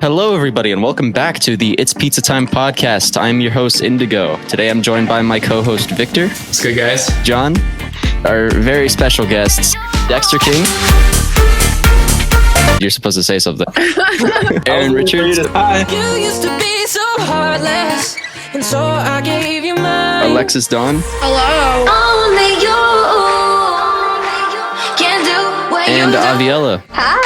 Hello, everybody, and welcome back to the It's Pizza Time podcast. I'm your host, iNDiGO. Today, I'm joined by my co-host, Victor. What's good, guys? John, our very special guests, Dexter King. You're supposed to say something. Aaron Richards. Hi. You used to be so heartless, and so I gave you mine. Alexis Donn. Hello. Only you can do what And you do. Aviella. Hi.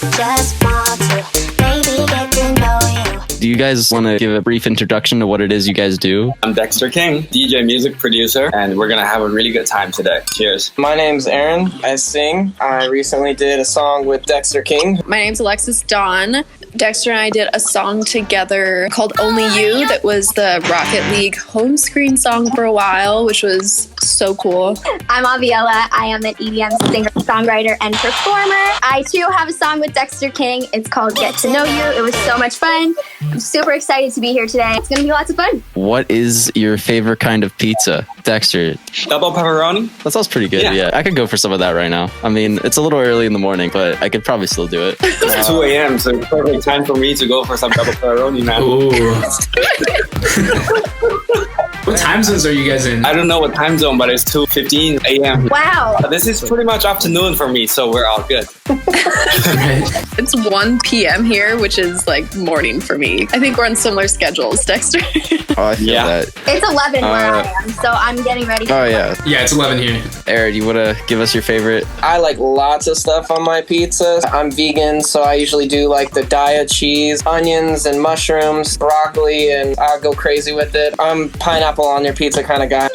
I just want to maybe get to know you. Do you guys want to give a brief introduction to what it is you guys do? I'm Dexter King, DJ music producer, and we're gonna have a really good time today. Cheers. My name's Aaron. I sing. I recently did a song with Dexter King. My name's Alexis Donn. Dexter and I did a song together called Only You that was the Rocket League home screen song for a while, which was so cool. I'm Aviella. I am an EDM singer, songwriter, and performer. I too have a song with Dexter King. It's called Get to Know You. It was so much fun. I'm super excited to be here today. It's going to be lots of fun. What is your favorite kind of pizza? Dexter, Double pepperoni? that sounds pretty good. Yeah. Yeah, I could go for some of that right now. I mean, it's a little early in the morning, but I could probably still do it. It's 2 a.m., so it's perfect time for me to go for some double pepperoni, man. Ooh. What time zones are you guys in? I don't know what time zone, but it's 2:15 a.m. Wow. This is pretty much afternoon for me, so we're all good. It's 1 p.m. here, which is like morning for me. I think we're on similar schedules, Dexter. Oh, I feel Yeah. that. It's 11 where I am, so I'm getting ready. Oh, yeah. Yeah, it's 11 here. Aaron, you want to give us your favorite? I like lots of stuff on my pizza. I'm vegan, so I usually do like the Daya cheese, onions and mushrooms, broccoli, and I'll go crazy with it. I'm pineapple on your pizza kind of guy.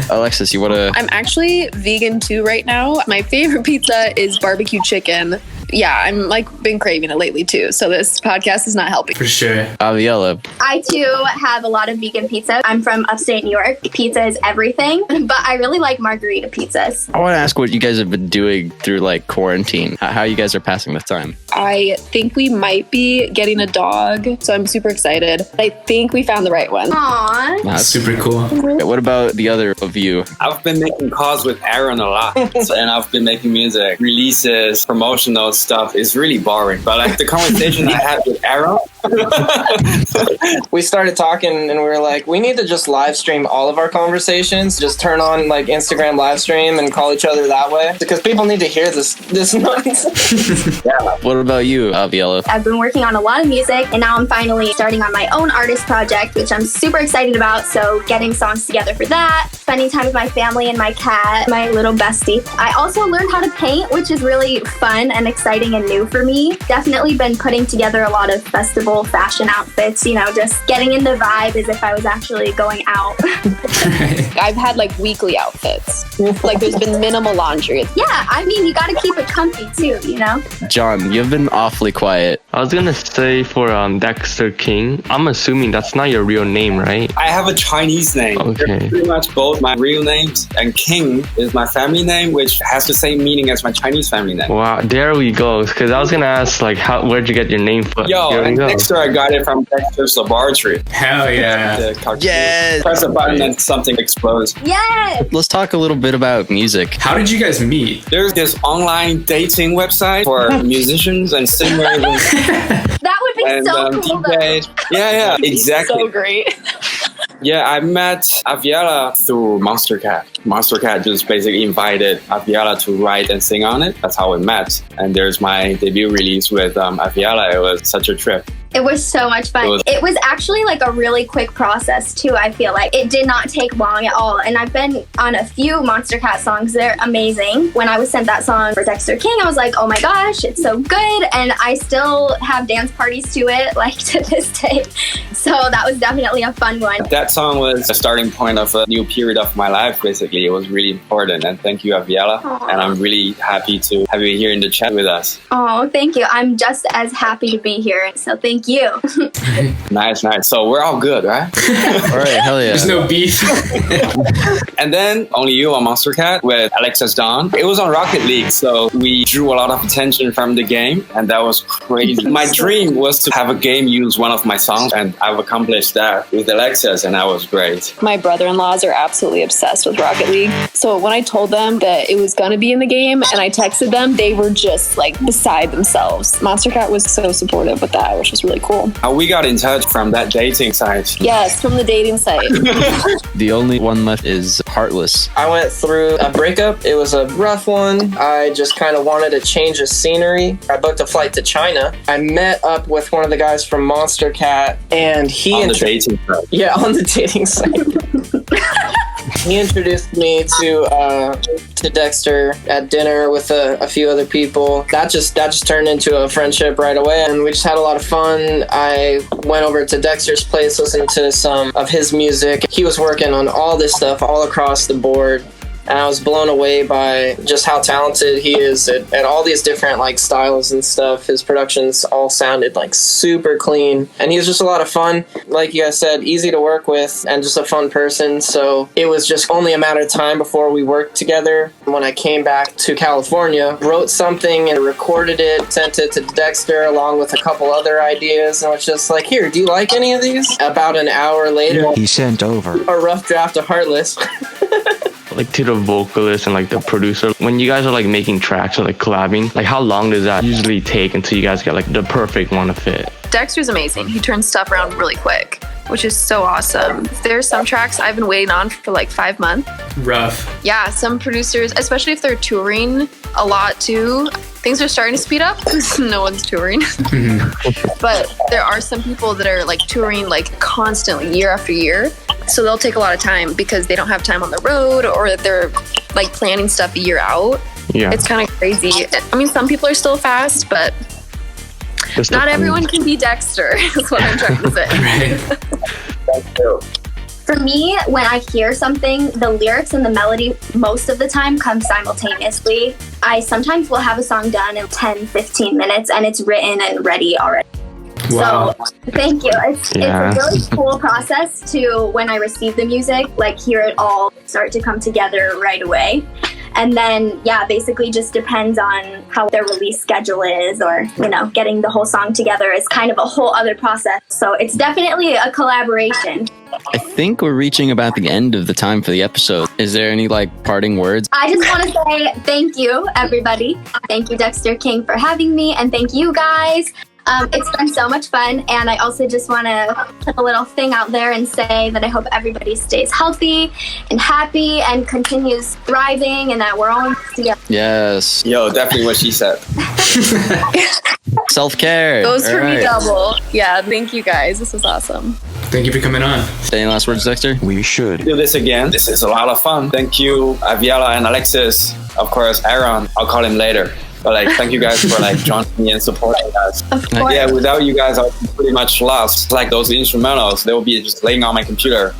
Alexis, you want to... I'm actually vegan too right now. My favorite pizza is barbecue chicken. Yeah, I'm like been craving it lately too. So this podcast is not helping. For sure. Aviella. I too have a lot of vegan pizza. I'm from upstate New York. Pizza is everything, but I really like margarita pizzas. I want to ask what you guys have been doing through like quarantine. How you guys are passing the time. I think we might be getting a dog, so I'm super excited. I think we found the right one. Aww. That's Super cool. What about the other of you? I've been making calls with Aaron a lot, and I've been making music, releases, promotional stuff. It's really boring, but like the conversation I had with Aaron, We started talking and we were like, we need to just live stream all of our conversations. Just turn on like Instagram live stream and call each other that way. Because people need to hear this nonsense. What about you, Aviella? I've been working on a lot of music, and now I'm finally starting on my own artist project, which I'm super excited about. So getting songs together for that, spending time with my family and my cat, my little bestie. I also learned how to paint, which is really fun and exciting and new for me. Definitely been putting together a lot of festival fashion outfits, just getting in the vibe as if I was actually going out. I've had like weekly outfits. Like there's been minimal laundry. Yeah, I mean, you gotta keep it comfy too, John, you've been awfully quiet. I was gonna say for Dexter King. I'm assuming that's not your real name, right? I have a Chinese name. Okay. They're pretty much both my real names, and King is my family name, which has the same meaning as my Chinese family name. Wow, there we go. Because I was gonna ask, like, where'd you get your name from? Yo, There we and go. Dexter, I got it from Dexter's Laboratory. Hell yeah. The cartoon. Yes. Press a button and something explodes. Yes! Let's talk a little bit about music. How did you guys meet? There's this online dating website for musicians and singers That would be and so cool though. DJs. Yeah, exactly. So great. Yeah, I met Aviella through Monster Cat. Monster Cat just basically invited Aviella to write and sing on it. That's how we met. And there's my debut release with Aviella. It was such a trip. It was so much fun. It was actually like a really quick process too, I feel like. It did not take long at all. And I've been on a few Monster Cat songs. They're amazing. When I was sent that song for Dexter King, I was like, oh my gosh, it's so good. And I still have dance parties to it, like to this day. So that was definitely a fun one. That song was the starting point of a new period of my life, basically. It was really important. And thank you, Aviella. Aww. And I'm really happy to have you here in the chat with us. Oh, thank you. I'm just as happy to be here. So thank you. Nice. So we're all good, right? All right, hell yeah. There's no beef. And then Only You on Monster Cat with Alexis Donn. It was on Rocket League, so we drew a lot of attention from the game, and that was crazy. My dream was to have a game use one of my songs, and I've accomplished that with Alexis, and that was great. My brother-in-laws are absolutely obsessed with Rocket League. So when I told them that it was going to be in the game and I texted them, they were just like beside themselves. Monster Cat was so supportive with that, which was really cool. We got in touch from that dating site. Yes, from the dating site. The only one left is Heartless. I went through a breakup. It was a rough one. I just kind of wanted to change the scenery. I booked a flight to China. I met up with one of the guys from Monster Cat, and he On the dating site. Yeah, on the dating site. He introduced me to Dexter at dinner with a few other people. That just turned into a friendship right away, and we just had a lot of fun. I went over to Dexter's place, listened to some of his music. He was working on all this stuff all across the board, and I was blown away by just how talented he is at all these different like styles and stuff. His productions all sounded like super clean, and he was just a lot of fun. Like you guys said, easy to work with and just a fun person. So it was just only a matter of time before we worked together. When I came back to California, wrote something and recorded it, sent it to Dexter along with a couple other ideas, and was just like, here, do you like any of these? About an hour later, he sent over a rough draft of Heartless. Like to the vocalist and like the producer, when you guys are like making tracks or like collabing, like how long does that usually take until you guys get like the perfect one to fit? Dexter's amazing. He turns stuff around really quick, which is so awesome. There's some tracks I've been waiting on for like 5 months. Rough. Yeah, some producers, especially if they're touring a lot too, things are starting to speed up because no one's touring. But there are some people that are like touring like constantly year after year. So they'll take a lot of time because they don't have time on the road, or that they're like planning stuff a year out. Yeah. It's kind of crazy. I mean, some people are still fast, but Just not the- everyone can be Dexter, is what I'm trying to say. Right. For me, when I hear something, the lyrics and the melody most of the time come simultaneously. I sometimes will have a song done in 10, 15 minutes and it's written and ready already. Wow. So thank you. It's a really cool process to, when I receive the music, like hear it all start to come together right away. And then, yeah, basically just depends on how their release schedule is, or, getting the whole song together is kind of a whole other process. So it's definitely a collaboration. I think we're reaching about the end of the time for the episode. Is there any parting words? I just want to say thank you, everybody. Thank you, Dexter King, for having me. And thank you, guys. It's been so much fun, and I also just want to put a little thing out there and say that I hope everybody stays healthy and happy and continues thriving, and that we're all together. Yes. Yo, definitely what she said. Self-care. Goes All for me right. double. Yeah, thank you guys. This was awesome. Thank you for coming on. Any last words, Dexter? we should. Do this again. This is a lot of fun. Thank you, Aviella and Alexis. Of course, Aaron. I'll call him later. But thank you guys for joining me and supporting us. Of course. Yeah, without you guys, I would be pretty much lost. Like those instrumentals, they will be just laying on my computer.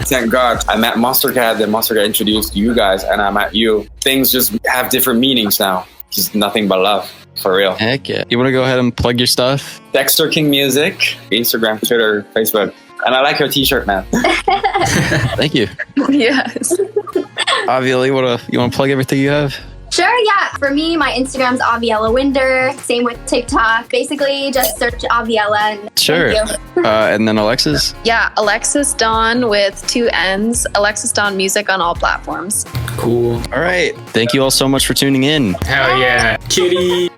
Thank God I met Monster Cat, then Monster Cat introduced you guys, and I met you. Things just have different meanings now. Just nothing but love, for real. Heck yeah. You want to go ahead and plug your stuff? Dexter King Music, Instagram, Twitter, Facebook. And I like your t-shirt, man. Thank you. Yes. Aviella, you want to plug everything you have? Sure, yeah. For me, my Instagram's Aviella Winder. Same with TikTok. Basically, just search Aviella. And Sure. Thank you. And then Alexis? Yeah, Alexis Donn with 2 N's. Alexis Donn Music on all platforms. Cool. All right. Thank you all so much for tuning in. Hell yeah. Kitty.